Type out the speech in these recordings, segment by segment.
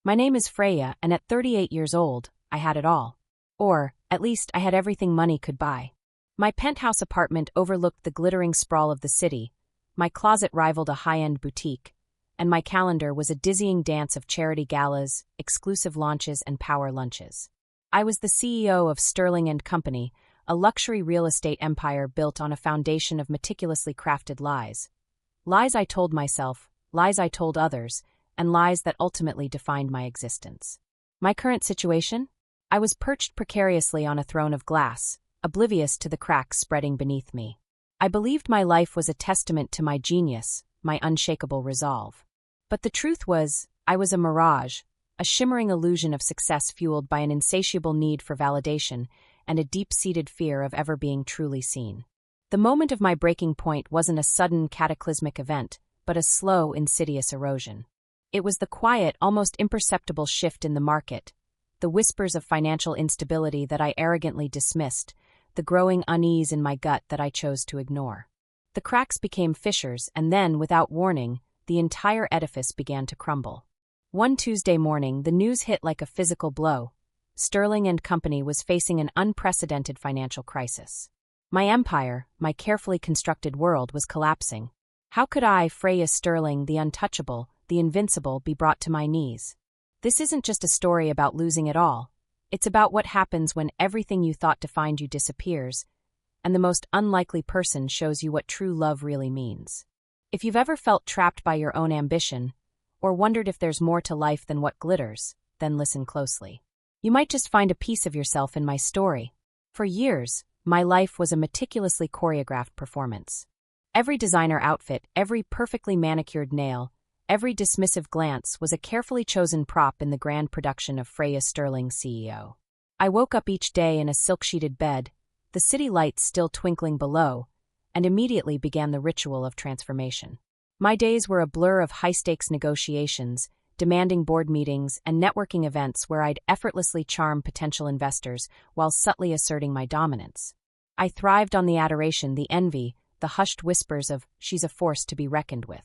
My name is Freya, and at 38 years old, I had it all. Or, at least, I had everything money could buy. My penthouse apartment overlooked the glittering sprawl of the city, my closet rivaled a high-end boutique, and my calendar was a dizzying dance of charity galas, exclusive launches, and power lunches. I was the CEO of Sterling and Company, a luxury real estate empire built on a foundation of meticulously crafted lies. Lies I told myself, lies I told others, and lies that ultimately defined my existence. My current situation? I was perched precariously on a throne of glass, oblivious to the cracks spreading beneath me. I believed my life was a testament to my genius, my unshakable resolve. But the truth was, I was a mirage, a shimmering illusion of success fueled by an insatiable need for validation and a deep-seated fear of ever being truly seen. The moment of my breaking point wasn't a sudden, cataclysmic event, but a slow, insidious erosion. It was the quiet, almost imperceptible shift in the market, the whispers of financial instability that I arrogantly dismissed, the growing unease in my gut that I chose to ignore. The cracks became fissures, and then, without warning, the entire edifice began to crumble. One Tuesday morning, the news hit like a physical blow. Sterling and Company was facing an unprecedented financial crisis. My empire, my carefully constructed world, was collapsing. How could I, Freya Sterling, the untouchable, the invincible, be brought to my knees? This isn't just a story about losing it all. It's about what happens when everything you thought defined you disappears, and the most unlikely person shows you what true love really means. If you've ever felt trapped by your own ambition, or wondered if there's more to life than what glitters, then listen closely. You might just find a piece of yourself in my story. For years, my life was a meticulously choreographed performance. Every designer outfit, every perfectly manicured nail, every dismissive glance was a carefully chosen prop in the grand production of Freya Sterling, CEO. I woke up each day in a silk-sheeted bed, the city lights still twinkling below, and immediately began the ritual of transformation. My days were a blur of high-stakes negotiations, demanding board meetings, and networking events where I'd effortlessly charm potential investors while subtly asserting my dominance. I thrived on the adoration, the envy, the hushed whispers of, "She's a force to be reckoned with."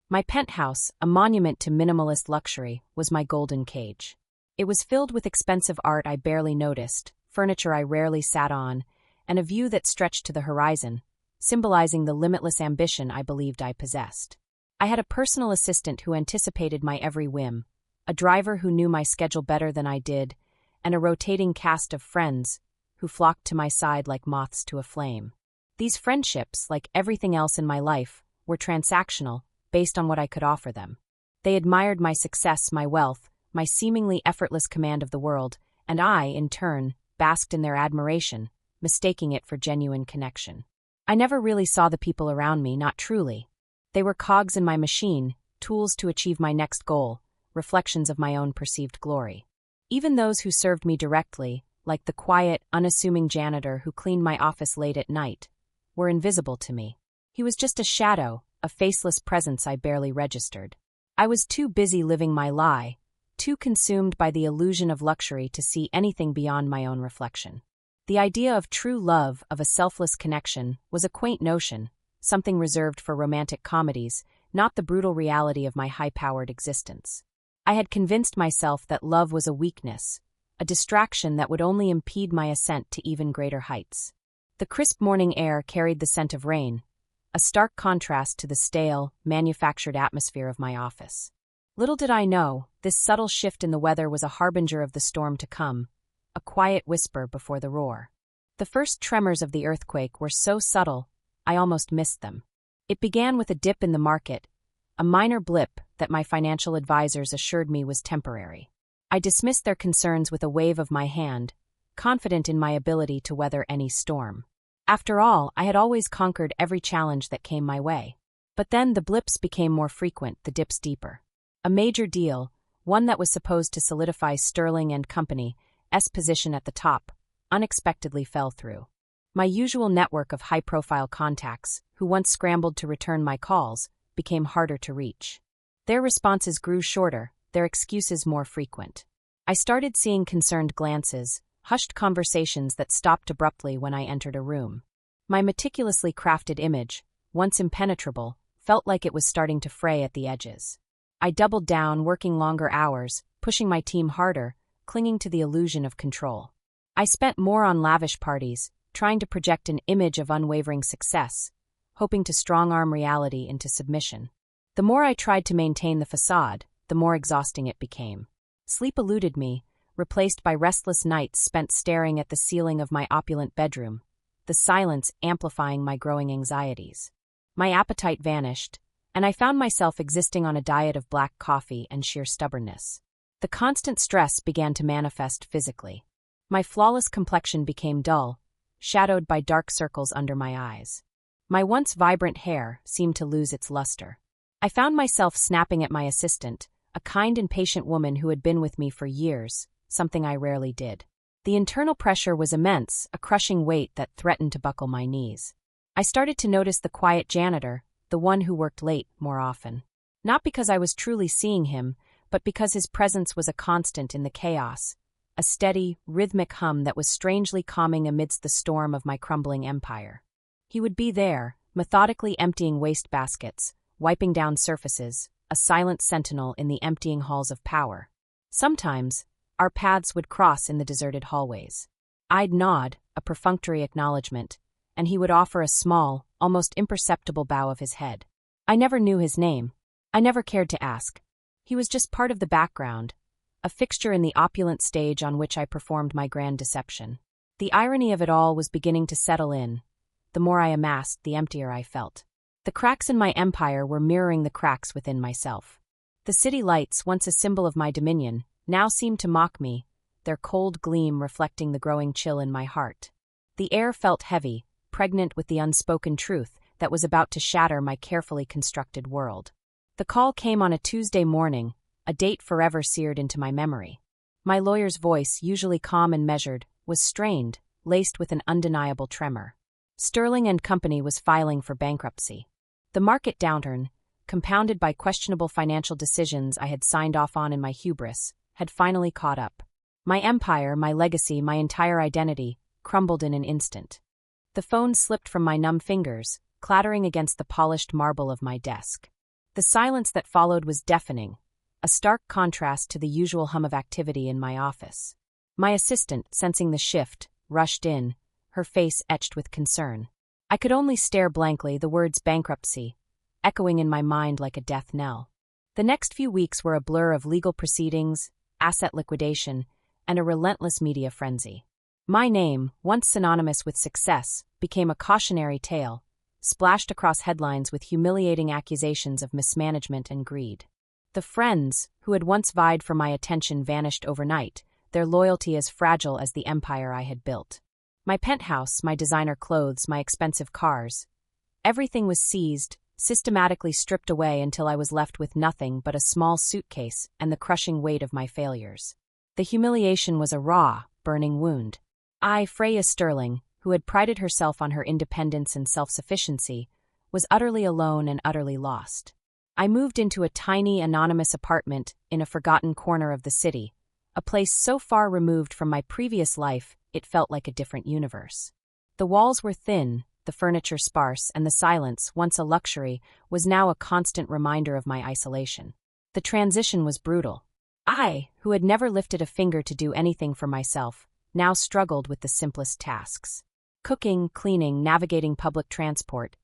My penthouse, a monument to minimalist luxury, was my golden cage. It was filled with expensive art I barely noticed, furniture I rarely sat on, and a view that stretched to the horizon, symbolizing the limitless ambition I believed I possessed. I had a personal assistant who anticipated my every whim, a driver who knew my schedule better than I did, and a rotating cast of friends who flocked to my side like moths to a flame. These friendships, like everything else in my life, were transactional, based on what I could offer them. They admired my success, my wealth, my seemingly effortless command of the world, and I, in turn, basked in their admiration, mistaking it for genuine connection. I never really saw the people around me, not truly. They were cogs in my machine, tools to achieve my next goal, reflections of my own perceived glory. Even those who served me directly, like the quiet, unassuming janitor who cleaned my office late at night, were invisible to me. He was just a shadow, a faceless presence I barely registered. I was too busy living my lie, too consumed by the illusion of luxury to see anything beyond my own reflection. The idea of true love, of a selfless connection, was a quaint notion, something reserved for romantic comedies, not the brutal reality of my high-powered existence. I had convinced myself that love was a weakness, a distraction that would only impede my ascent to even greater heights. The crisp morning air carried the scent of rain, a stark contrast to the stale, manufactured atmosphere of my office. Little did I know, this subtle shift in the weather was a harbinger of the storm to come, a quiet whisper before the roar. The first tremors of the earthquake were so subtle, I almost missed them. It began with a dip in the market, a minor blip that my financial advisors assured me was temporary. I dismissed their concerns with a wave of my hand, confident in my ability to weather any storm. After all, I had always conquered every challenge that came my way. But then the blips became more frequent, the dips deeper. A major deal, one that was supposed to solidify Sterling and Company's position at the top, unexpectedly fell through. My usual network of high-profile contacts, who once scrambled to return my calls, became harder to reach. Their responses grew shorter, their excuses more frequent. I started seeing concerned glances, hushed conversations that stopped abruptly when I entered a room. My meticulously crafted image, once impenetrable, felt like it was starting to fray at the edges. I doubled down, working longer hours, pushing my team harder, clinging to the illusion of control. I spent more on lavish parties, trying to project an image of unwavering success, hoping to strong-arm reality into submission. The more I tried to maintain the facade, the more exhausting it became. Sleep eluded me, replaced by restless nights spent staring at the ceiling of my opulent bedroom, the silence amplifying my growing anxieties. My appetite vanished, and I found myself existing on a diet of black coffee and sheer stubbornness. The constant stress began to manifest physically. My flawless complexion became dull, shadowed by dark circles under my eyes. My once vibrant hair seemed to lose its luster. I found myself snapping at my assistant, a kind and patient woman who had been with me for years, something I rarely did. The internal pressure was immense, a crushing weight that threatened to buckle my knees. I started to notice the quiet janitor, the one who worked late, more often. Not because I was truly seeing him, but because his presence was a constant in the chaos, a steady, rhythmic hum that was strangely calming amidst the storm of my crumbling empire. He would be there, methodically emptying wastebaskets, wiping down surfaces, a silent sentinel in the emptying halls of power. Sometimes, our paths would cross in the deserted hallways. I'd nod, a perfunctory acknowledgement, and he would offer a small, almost imperceptible bow of his head. I never knew his name. I never cared to ask. He was just part of the background, a fixture in the opulent stage on which I performed my grand deception. The irony of it all was beginning to settle in. The more I amassed, the emptier I felt. The cracks in my empire were mirroring the cracks within myself. The city lights, once a symbol of my dominion, now seemed to mock me, their cold gleam reflecting the growing chill in my heart. The air felt heavy, pregnant with the unspoken truth that was about to shatter my carefully constructed world. The call came on a Tuesday morning, a date forever seared into my memory. My lawyer's voice, usually calm and measured, was strained, laced with an undeniable tremor. Sterling and Company was filing for bankruptcy. The market downturn, compounded by questionable financial decisions I had signed off on in my hubris, had finally caught up. My empire, my legacy, my entire identity, crumbled in an instant. The phone slipped from my numb fingers, clattering against the polished marble of my desk. The silence that followed was deafening, a stark contrast to the usual hum of activity in my office. My assistant, sensing the shift, rushed in, her face etched with concern. I could only stare blankly, the words bankruptcy, echoing in my mind like a death knell. The next few weeks were a blur of legal proceedings, asset liquidation, and a relentless media frenzy. My name, once synonymous with success, became a cautionary tale, splashed across headlines with humiliating accusations of mismanagement and greed. The friends, who had once vied for my attention, vanished overnight, their loyalty as fragile as the empire I had built. My penthouse, my designer clothes, my expensive cars. Everything was seized, systematically stripped away until I was left with nothing but a small suitcase and the crushing weight of my failures. The humiliation was a raw, burning wound. I, Freya Sterling, who had prided herself on her independence and self-sufficiency, was utterly alone and utterly lost. I moved into a tiny, anonymous apartment in a forgotten corner of the city, a place so far removed from my previous life it felt like a different universe. The walls were thin, the furniture sparse, and the silence, once a luxury, was now a constant reminder of my isolation. The transition was brutal. I, who had never lifted a finger to do anything for myself, now struggled with the simplest tasks. Cooking, cleaning, navigating public transport.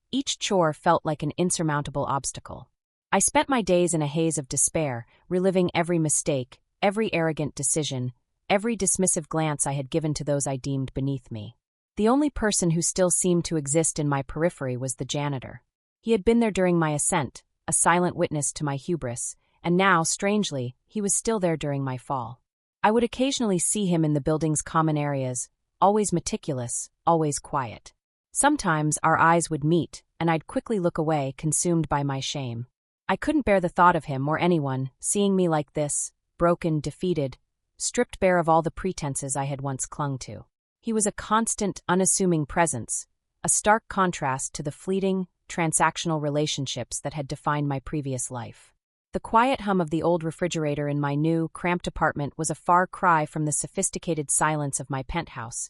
Each chore felt like an insurmountable obstacle. I spent my days in a haze of despair, reliving every mistake, every arrogant decision, every dismissive glance I had given to those I deemed beneath me. The only person who still seemed to exist in my periphery was the janitor. He had been there during my ascent, a silent witness to my hubris, and now, strangely, he was still there during my fall. I would occasionally see him in the building's common areas, always meticulous, always quiet. Sometimes our eyes would meet, and I'd quickly look away, consumed by my shame. I couldn't bear the thought of him or anyone seeing me like this, broken, defeated, stripped bare of all the pretenses I had once clung to. He was a constant, unassuming presence, a stark contrast to the fleeting, transactional relationships that had defined my previous life. The quiet hum of the old refrigerator in my new, cramped apartment was a far cry from the sophisticated silence of my penthouse,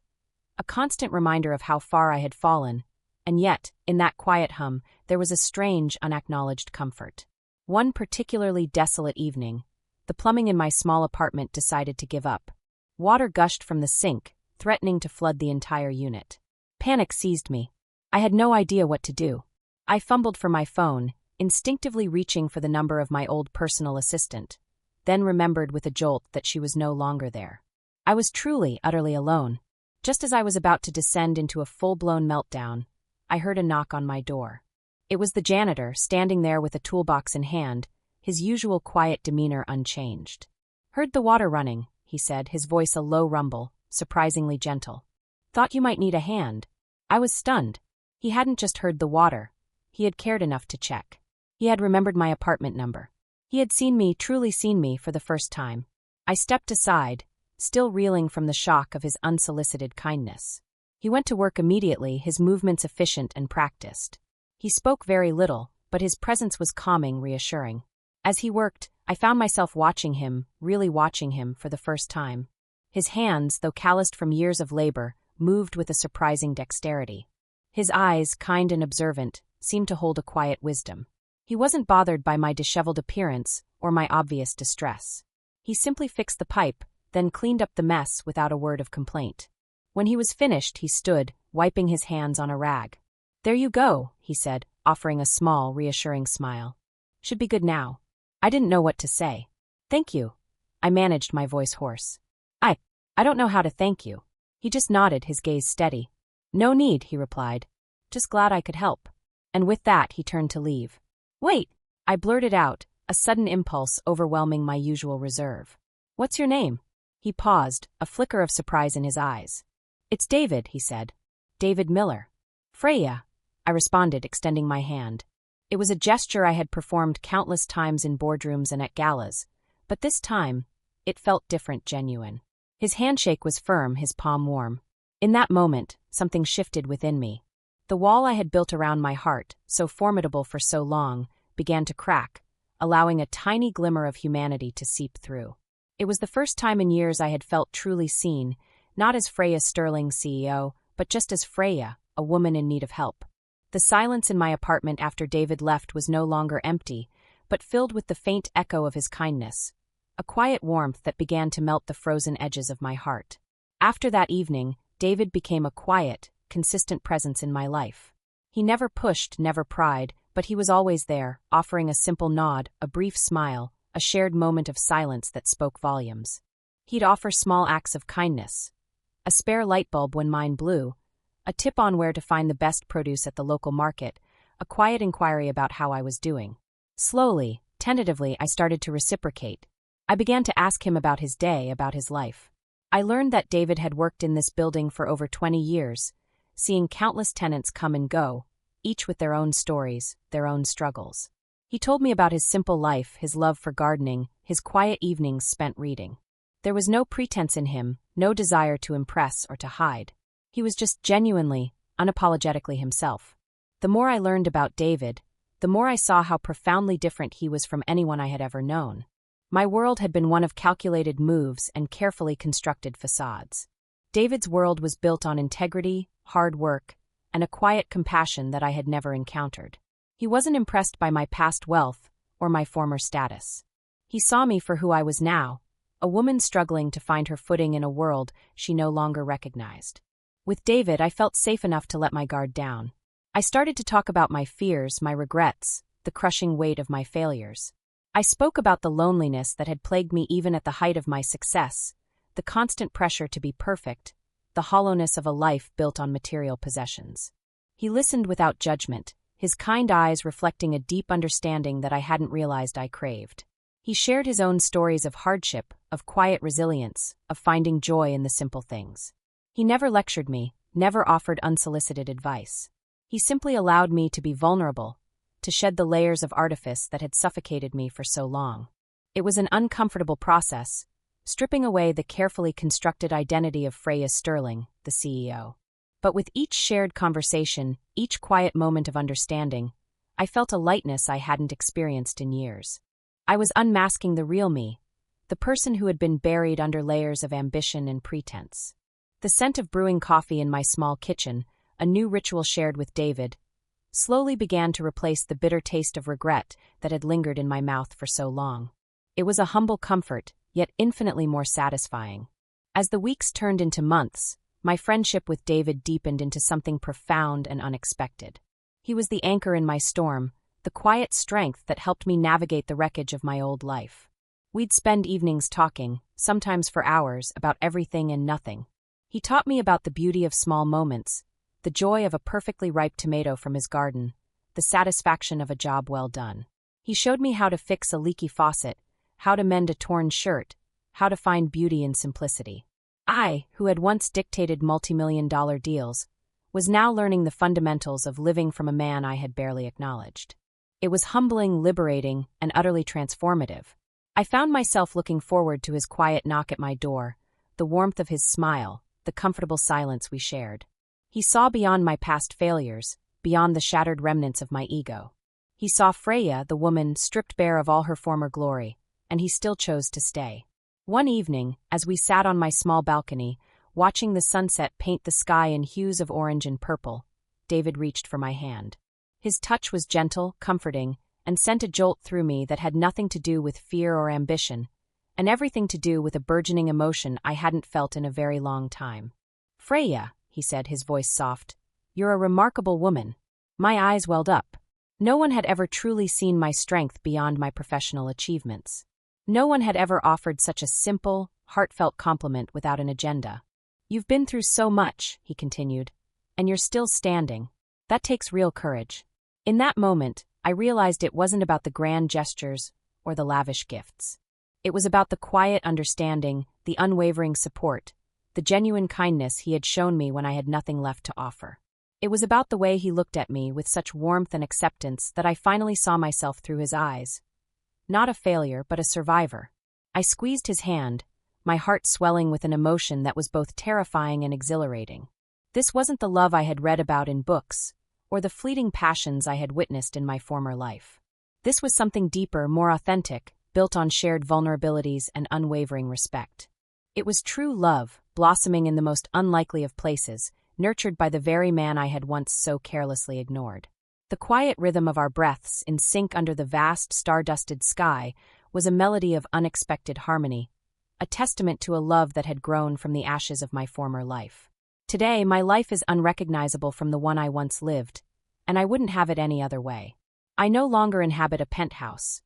a constant reminder of how far I had fallen, and yet, in that quiet hum, there was a strange, unacknowledged comfort. One particularly desolate evening, The plumbing in my small apartment decided to give up. Water gushed from the sink, threatening to flood the entire unit. Panic seized me. I had no idea what to do. I fumbled for my phone, instinctively reaching for the number of my old personal assistant, then remembered with a jolt that she was no longer there. I was truly, utterly alone. Just as I was about to descend into a full-blown meltdown, I heard a knock on my door. It was the janitor, standing there with a toolbox in hand, his usual quiet demeanor unchanged. "Heard the water running," he said, his voice a low rumble, surprisingly gentle. "Thought you might need a hand." I was stunned. He hadn't just heard the water. He had cared enough to check. He had remembered my apartment number. He had seen me, truly seen me, for the first time. I stepped aside, still reeling from the shock of his unsolicited kindness. He went to work immediately, his movements efficient and practiced. He spoke very little, but his presence was calming, reassuring. As he worked, I found myself watching him, really watching him, for the first time. His hands, though calloused from years of labor, moved with a surprising dexterity. His eyes, kind and observant, seemed to hold a quiet wisdom. He wasn't bothered by my disheveled appearance or my obvious distress. He simply fixed the pipe, then cleaned up the mess without a word of complaint. When he was finished, he stood, wiping his hands on a rag. "There you go," he said, offering a small, reassuring smile. "Should be good now." I didn't know what to say. "Thank you." I managed, my voice hoarse. I don't know how to thank you." He just nodded, his gaze steady. "No need," he replied. "Just glad I could help." And with that, he turned to leave. "Wait," I blurted out, a sudden impulse overwhelming my usual reserve. "What's your name?" He paused, a flicker of surprise in his eyes. "It's David," he said. "David Miller." "Freya," I responded, extending my hand. It was a gesture I had performed countless times in boardrooms and at galas, but this time, it felt different, genuine. His handshake was firm, his palm warm. In that moment, something shifted within me. The wall I had built around my heart, so formidable for so long, began to crack, allowing a tiny glimmer of humanity to seep through. It was the first time in years I had felt truly seen, not as Freya Sterling, CEO, but just as Freya, a woman in need of help. The silence in my apartment after David left was no longer empty, but filled with the faint echo of his kindness, a quiet warmth that began to melt the frozen edges of my heart. After that evening, David became a quiet, consistent presence in my life. He never pushed, never pried, but he was always there, offering a simple nod, a brief smile, a shared moment of silence that spoke volumes. He'd offer small acts of kindness. A spare light bulb when mine blew, a tip on where to find the best produce at the local market, a quiet inquiry about how I was doing. Slowly, tentatively, I started to reciprocate. I began to ask him about his day, about his life. I learned that David had worked in this building for over 20 years, seeing countless tenants come and go, each with their own stories, their own struggles. He told me about his simple life, his love for gardening, his quiet evenings spent reading. There was no pretense in him, no desire to impress or to hide. He was just genuinely, unapologetically himself. The more I learned about David, the more I saw how profoundly different he was from anyone I had ever known. My world had been one of calculated moves and carefully constructed facades. David's world was built on integrity, hard work, and a quiet compassion that I had never encountered. He wasn't impressed by my past wealth or my former status. He saw me for who I was now, a woman struggling to find her footing in a world she no longer recognized. With David, I felt safe enough to let my guard down. I started to talk about my fears, my regrets, the crushing weight of my failures. I spoke about the loneliness that had plagued me even at the height of my success, the constant pressure to be perfect, the hollowness of a life built on material possessions. He listened without judgment, his kind eyes reflecting a deep understanding that I hadn't realized I craved. He shared his own stories of hardship, of quiet resilience, of finding joy in the simple things. He never lectured me, never offered unsolicited advice. He simply allowed me to be vulnerable, to shed the layers of artifice that had suffocated me for so long. It was an uncomfortable process, stripping away the carefully constructed identity of Freya Sterling, the CEO. But with each shared conversation, each quiet moment of understanding, I felt a lightness I hadn't experienced in years. I was unmasking the real me, the person who had been buried under layers of ambition and pretense. The scent of brewing coffee in my small kitchen, a new ritual shared with David, slowly began to replace the bitter taste of regret that had lingered in my mouth for so long. It was a humble comfort, yet infinitely more satisfying. As the weeks turned into months, my friendship with David deepened into something profound and unexpected. He was the anchor in my storm, the quiet strength that helped me navigate the wreckage of my old life. We'd spend evenings talking, sometimes for hours, about everything and nothing. He taught me about the beauty of small moments, the joy of a perfectly ripe tomato from his garden, the satisfaction of a job well done. He showed me how to fix a leaky faucet, how to mend a torn shirt, how to find beauty in simplicity. I, who had once dictated multi-million-dollar deals, was now learning the fundamentals of living from a man I had barely acknowledged. It was humbling, liberating, and utterly transformative. I found myself looking forward to his quiet knock at my door, the warmth of his smile, the comfortable silence we shared. He saw beyond my past failures, beyond the shattered remnants of my ego. He saw Freya, the woman, stripped bare of all her former glory, and he still chose to stay. One evening, as we sat on my small balcony, watching the sunset paint the sky in hues of orange and purple, David reached for my hand. His touch was gentle, comforting, and sent a jolt through me that had nothing to do with fear or ambition, and everything to do with a burgeoning emotion I hadn't felt in a very long time. "Freya," he said, his voice soft, "you're a remarkable woman." My eyes welled up. No one had ever truly seen my strength beyond my professional achievements. No one had ever offered such a simple, heartfelt compliment without an agenda. "You've been through so much," he continued, "and you're still standing. That takes real courage." In that moment, I realized it wasn't about the grand gestures or the lavish gifts. It was about the quiet understanding, the unwavering support, the genuine kindness he had shown me when I had nothing left to offer. It was about the way he looked at me with such warmth and acceptance that I finally saw myself through his eyes. Not a failure, but a survivor. I squeezed his hand, my heart swelling with an emotion that was both terrifying and exhilarating. This wasn't the love I had read about in books, or the fleeting passions I had witnessed in my former life. This was something deeper, more authentic, built on shared vulnerabilities and unwavering respect. It was true love, blossoming in the most unlikely of places, nurtured by the very man I had once so carelessly ignored. The quiet rhythm of our breaths, in sync under the vast, star-dusted sky, was a melody of unexpected harmony, a testament to a love that had grown from the ashes of my former life. Today, my life is unrecognizable from the one I once lived, and I wouldn't have it any other way. I no longer inhabit a penthouse.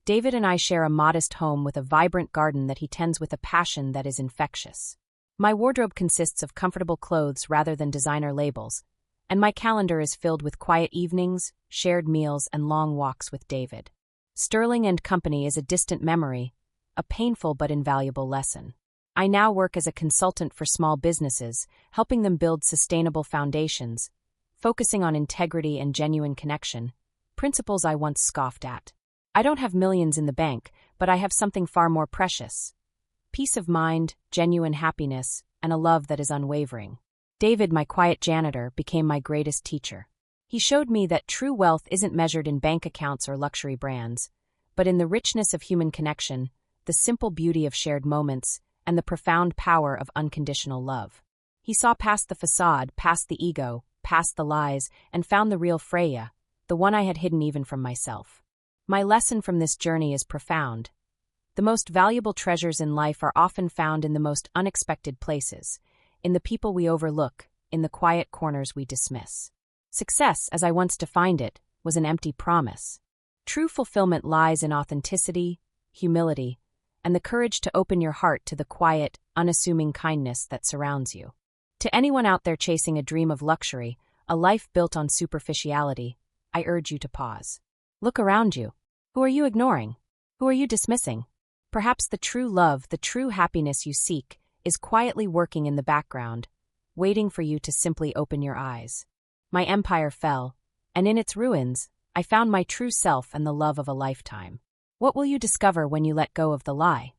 David and I share a modest home with a vibrant garden that he tends with a passion that is infectious. My wardrobe consists of comfortable clothes rather than designer labels, and my calendar is filled with quiet evenings, shared meals, and long walks with David. Sterling and Company is a distant memory, a painful but invaluable lesson. I now work as a consultant for small businesses, helping them build sustainable foundations, focusing on integrity and genuine connection, principles I once scoffed at. I don't have millions in the bank, but I have something far more precious: peace of mind, genuine happiness, and a love that is unwavering. David, my quiet janitor, became my greatest teacher. He showed me that true wealth isn't measured in bank accounts or luxury brands, but in the richness of human connection, the simple beauty of shared moments, and the profound power of unconditional love. He saw past the facade, past the ego, past the lies, and found the real Freya, the one I had hidden even from myself. My lesson from this journey is profound. The most valuable treasures in life are often found in the most unexpected places, in the people we overlook, in the quiet corners we dismiss. Success, as I once defined it, was an empty promise. True fulfillment lies in authenticity, humility, and the courage to open your heart to the quiet, unassuming kindness that surrounds you. To anyone out there chasing a dream of luxury, a life built on superficiality, I urge you to pause. Look around you. Who are you ignoring? Who are you dismissing? Perhaps the true love, the true happiness you seek, is quietly working in the background, waiting for you to simply open your eyes. My empire fell, and in its ruins, I found my true self and the love of a lifetime. What will you discover when you let go of the lie?